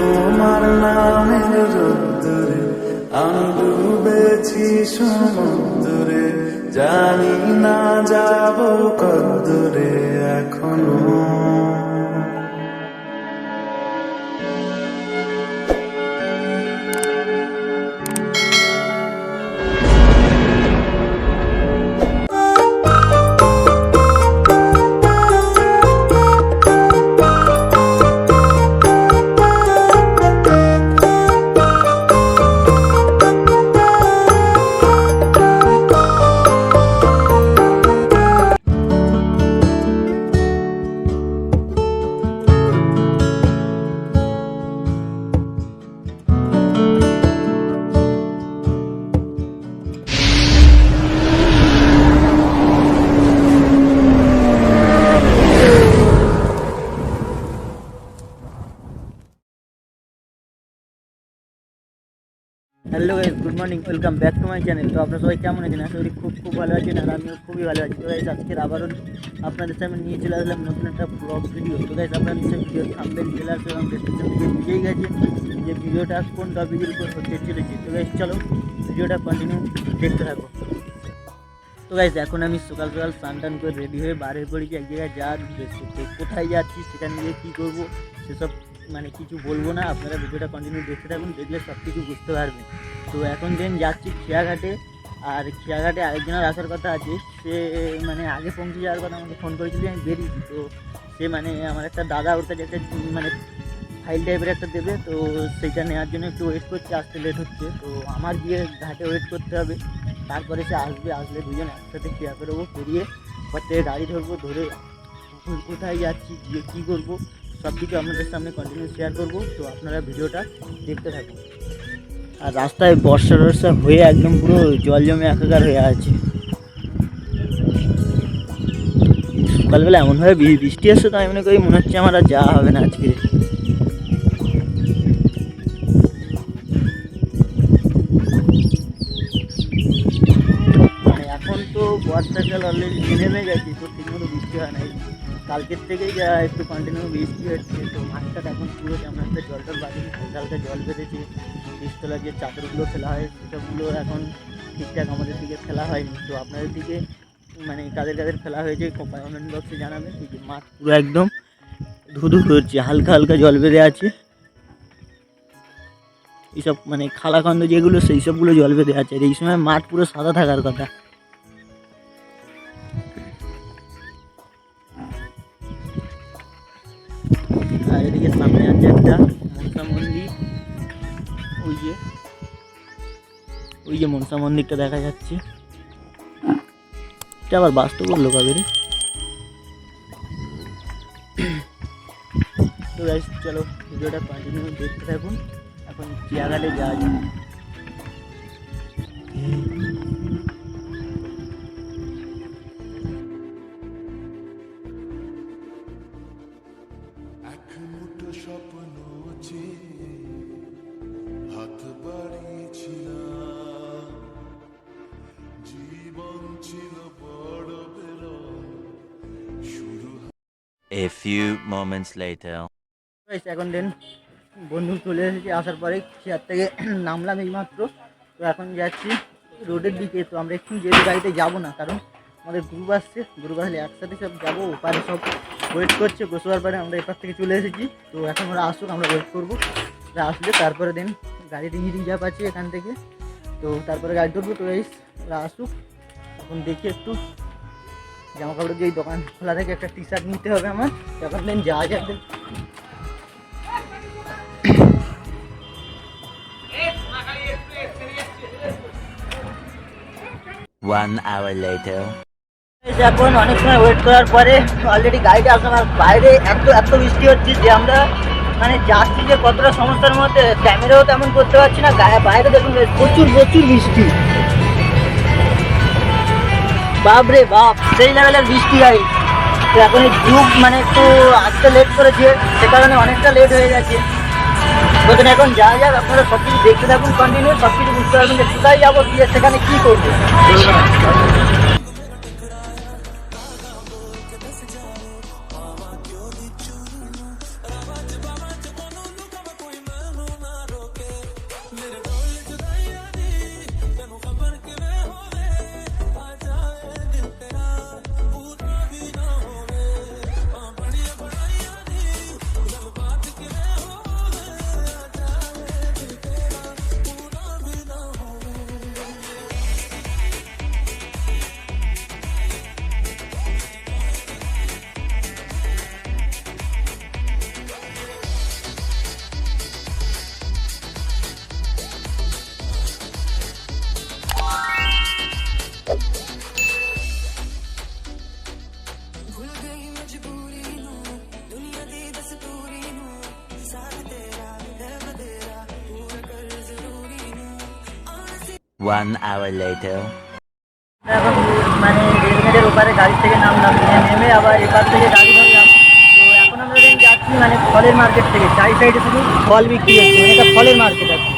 তোমার নামের রোদ্দুরে আমি ডুবেছি সমুদ্রে, জানি না যাব কদ্দুরে এখনো। Hello guys, good morning, welcome back to my channel. তো আপনারা সবাই কেমন আছেন? আশা করি খুব ভালো আছেন, আর আমিও খুবই ভালো আছি। তো গাইস, আজকের আবারও আপনাদের সামনে নিয়ে চলে আসলাম নতুন একটা ব্লগ ভিডিও। তো গাইস, আপনারা নিশ্চয়ই ভিডিও থাম্বনেল ট্রেলার এবং ডেসক্রিপশন থেকে বুঝেই গেছেন যে ভিডিওটা কোন টপিকের উপর হতে চলেছে। তো গাইস, চলো ভিডিওটা কন্টিনিউ দেখতে থাকো। তো গাইস, এখন আমি সকাল সকাল স্নান টান করে রেডি হয়ে বার হয়ে পড়েছি এক জায়গায় যাওয়ার উদ্দেশ্যে। তো কোথায় যাচ্ছি, সেখানে গিয়ে কী করবো সেসব কিছু বলবো না, আপনারা ভিডিওটা কন্টিনিউ দেখতে থাকুন, দেখলে সব কিছু বুঝতে পারবেন। তো এখন যাচ্ছি খেয়াঘাটে, আর খেয়াঘাটে আরেকজনের আসার কথা আছে। সে আগে পৌঁছে যাওয়ার কথা আমাকে ফোন করেছিল, আমি বেরিয়েছি। তো সে আমার একটা দাদা ওর কাছে একটা ফাইল টাইপের একটা দেবে, তো সেইটা নেওয়ার জন্য একটু ওয়েট করছে, আসতে লেট হচ্ছে। তো আমার গিয়ে ঘাটে ওয়েট করতে হবে, তারপরে সে আসলে দুজন একসাথে খেয়া বেরোবো, বেরিয়ে ঘর থেকে গাড়ি ধরবো, ধরে কোথায় যাচ্ছি, গিয়ে কী করবো সব কিছু আপনাদের সামনে কন্টিনিউ শেয়ার করবো। তো আপনারা ভিডিওটা দেখতে থাকুন। আর রাস্তায় বর্ষা হয়ে একদম পুরো জল জমে একাকার হয়ে আছে। সকালবেলা এমনভাবে বৃষ্টি আসছে, তো আমি মনে করি মনে হচ্ছে আমার আর যাওয়া হবে না আজকে। এখন তো বর্ষাকাল অলরেডি নেমে গেছে, তো ঠিকমতো বৃষ্টি হয় না। কালকের থেকেই যা একটু কন্টিনিউ বৃষ্টি হচ্ছে। তো মাঠটা এখন পুরো তেমন একটা জল বাড়েনি, হালকা হালকা জল বেঁধেছে। বৃষ্টিতলা যে চাদরগুলো ফেলা হয় সেসবগুলো এখন ঠিকঠাক আমাদের দিকে ফেলা হয়নি। তো আপনাদের দিকে কাদের কাদের ফেলা হয়েছে কমেন্ট বক্সে জানাবেন। এই যে মাঠ পুরো একদম ধুধু করছে, হালকা হালকা জল বেঁধে আছে। এইসব খালাখন্দ যেগুলো সেই সবগুলো জল বেঁধে আছে। আর এই সময় মাঠ পুরো সাদা থাকার কথা। আর এদিকে সামনে আছে একটা মনসা মন্দির, ওই যে মনসা মন্দিরটা দেখা যাচ্ছে। এটা আবার বাস্তব করলো কবে রে? তো গাইস, চলো ভিডিওটা কন্টিনিউ দেখতে থাকুন। এখন চিয়াঘাটে যাওয়া যায়। A few moments later. এখন বন্ধু চলে এসেছি, আসার পরে চেয়ার থেকে নামলাম এইমাত্র। তো এখন যাচ্ছি রোডের দিকে। তো আমরা একটু যেহেতু গাড়িতে যাবো না, কারণ আমাদের গ্রুপ আসছে, গ্রুপ আসলে একসাথে সব যাবো। ওপারে সব ওয়েট করছে, বসবার পরে আমরা এপার থেকে চলে এসেছি। তো এখন ওরা আসুক, আমরা ওয়েট করবো। ওরা আসলে তারপরে গাড়িতে রিজার্ভ আছে এখান থেকে, তো তারপরে গাড়ি ধরবো। তো ওরা আসুক, এখন দেখি একটু জামা কাপড়ের যে দোকান খোলা থাকে, একটা টি শার্ট নিতে হবে আমার। তখন যাওয়া যাক। 1 hour later. এখন অনেক সময় ওয়েট করার পরে অলরেডি গাড়িটা আসলাম। আর বাইরে এত বৃষ্টি হচ্ছে যে আমরা যাচ্ছি যে কতটা সমস্যার মধ্যে, ক্যামেরাও তেমন করতে পারছি না। বাইরে দেখুন প্রচুর বৃষ্টি, বাপরে বাপ, সেই লেভেলের বৃষ্টি গাড়ি। তো এখন এই গ্রুপ একটু আসতে লেট করেছে, সে কারণে অনেকটা লেট হয়ে গেছে। বলছেন এখন যাওয়া যাক, আপনারা সব কিছু দেখতে থাকুন কন্টিনিউ, সব কিছু বুঝতে পারবেন যে কোথায় যাবো, গিয়ে সেখানে কী করবো। 1 hour later. এখন মানে রেলগেটের ওপারে গাড়ি থেকে নামলাম, নেমে আবার এপার থেকে গাড়ি ধরলাম। তো এখন আমরা যাচ্ছি মানে ফলের মার্কেট থেকে, চারি সাইডে শুধু ফল বিক্রি হচ্ছে, মানে এটা ফলের মার্কেট আর কি।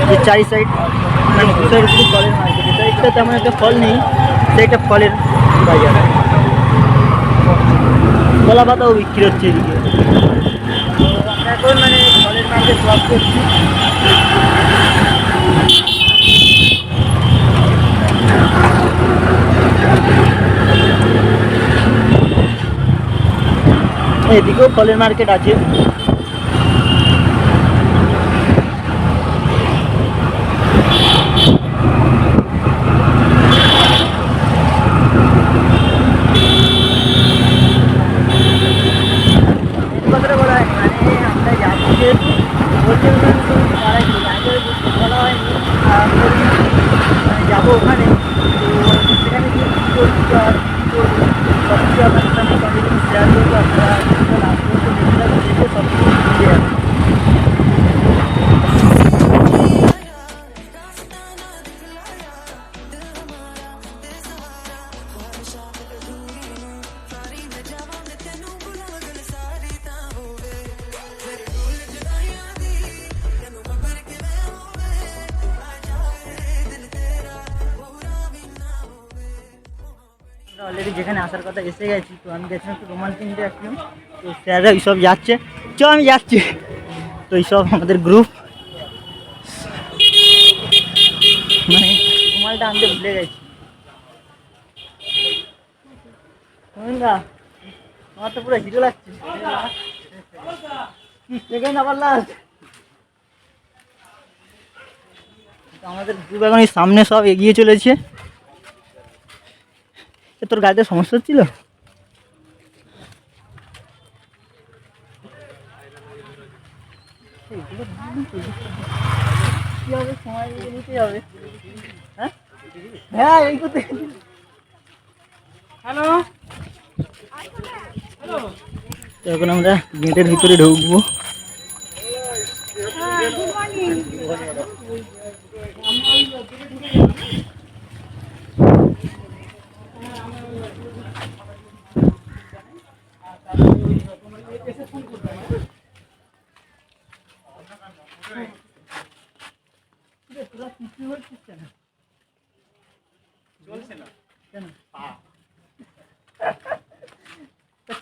যে চারি সাইড মানে দু সাইড শুধু ফলের মার্কেট, এটা একটা তেমন একটা ফল নেই, সেটা ফলের বাজার। কলা পাতাও বিক্রি হচ্ছে এদিকে। তো আমরা এখন মানে ফলের মার্কেট ক্রস করছি। এদিকেও ফলের মার্কেট আছে। কথাটা বলা হয়নি, মানে আমরা যাচ্ছি যেহেতু হোটেল বলা হয়নি, মানে যাবো ওখানে। তো সেখানে গিয়ে কী করছি আর কী করবো সব কিছু আপনাদের সামনে কন্টিনিউ শেয়ার করবো। আপনারা লাস্ট পর্যন্ত দেখে সব কিছু বুঝে যাবেন। অলরেডি যেখানে আসার কথা এসে গেছি। তো আমি দেখছিলাম একটু রোমান্টিক আসলাম, তো স্যাররা এইসব যাচ্ছে, চ আমি যাচ্ছি। তো এইসব আমাদের গ্রুপ, মানে রুমালটা আনতে ভুলে গেছি। আমার তো পুরো হিরো লাগছে। সেকেন্ড আবার লাস্ট। আমাদের গ্রুপ এখন এই সামনে সব এগিয়ে চলেছে। তোর গাড়িতে সমস্যা হচ্ছিল? কি হবে, সময় নিতে হবে। হ্যাঁ হ্যাঁ এই করতে। হ্যালো, এখন আমরা গেটের ভিতরে ঢুকবো।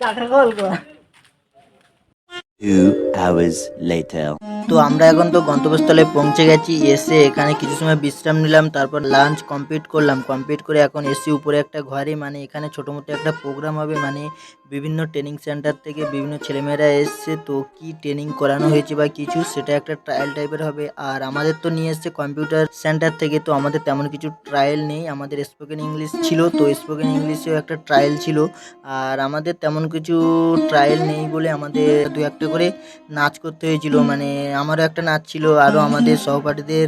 চাকরি বলবো। 2 hours later. তো আমরা এখন তো গন্তব্যস্থলে পৌঁছে গেছি। এসে এখানে কিছু সময় বিশ্রাম নিলাম, তারপর লাঞ্চ কমপ্লিট করলাম। কমপ্লিট করে এখন এসি উপরে একটা ঘরে, মানে এখানে ছোটো মোটো একটা প্রোগ্রাম হবে, মানে বিভিন্ন ট্রেনিং সেন্টার থেকে বিভিন্ন ছেলেমেয়েরা এসছে। তো কি ট্রেনিং করানো হয়েছে বা কিছু, সেটা একটা ট্রায়াল টাইপের হবে। আর আমাদের তো নিয়ে এসছে কম্পিউটার সেন্টার থেকে, তো আমাদের তেমন কিছু ট্রায়াল নেই। আমাদের স্পোকেন ইংলিশ ছিল, তো স্পোকেন ইংলিশেও একটা ট্রায়াল ছিল। আর আমাদের তেমন কিছু ট্রায়াল নেই বলে আমাদের দু একটা করে নাচ করতে হয়েছিল, মানে আমারও একটা নাচ ছিল, আরও আমাদের সহপাঠীদের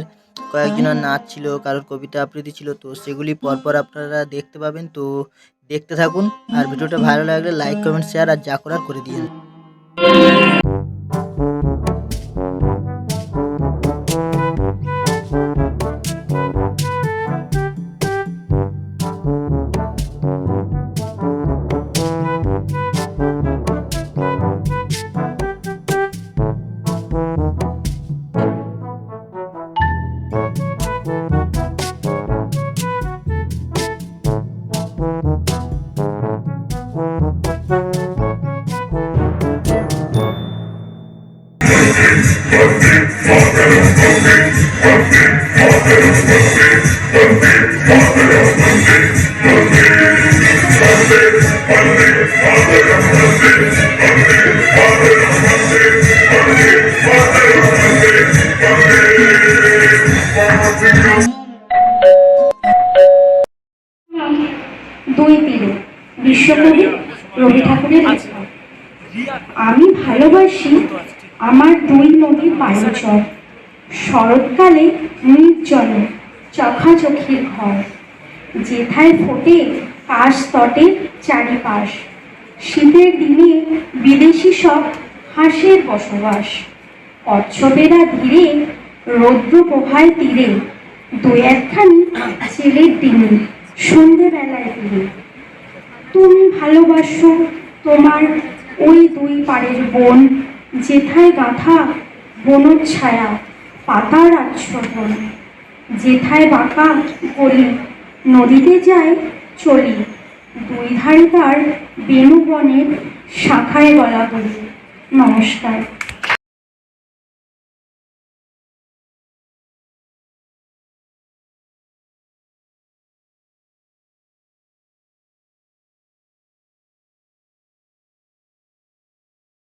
কয়েকজনের নাচ ছিল, কারোর কবিতা আবৃত্তি ছিল। তো সেগুলি পরপর আপনারা দেখতে পাবেন, তো দেখতে থাকুন। আর ভিডিওটা ভালো লাগলে লাইক কমেন্ট শেয়ার আর যা করার করে দিন। দুই তীরে বিশ্বকবি রবি ঠাকুরের লেখা। আমি ভালোবাসি আমার দুই নদীর পায়চর, শরৎকালে নির্জনে চোখাচোখির ঘর, যেথায় ফোটে কাশ তটের চারিপাশ, শীতের দিনে বিদেশি সব হাঁসের বসবাস, কচ্ছপেরা ধীরে রৌদ্র প্রভায় তীরে দু একখানি ছেলের ডিঙি সন্ধেবেলায় তীরে। তুমি ভালোবাসো তোমার ওই দুই পাড়ের বন, যেথায় গাঁথা বনচ্ছায়া পাতার আচ্ছন্ন, যেথায় বাঁকা গলি নদীতে যায় চলি, দুই ধারে তার বেণুবনের শাখায় গলা বলি। নমস্কার।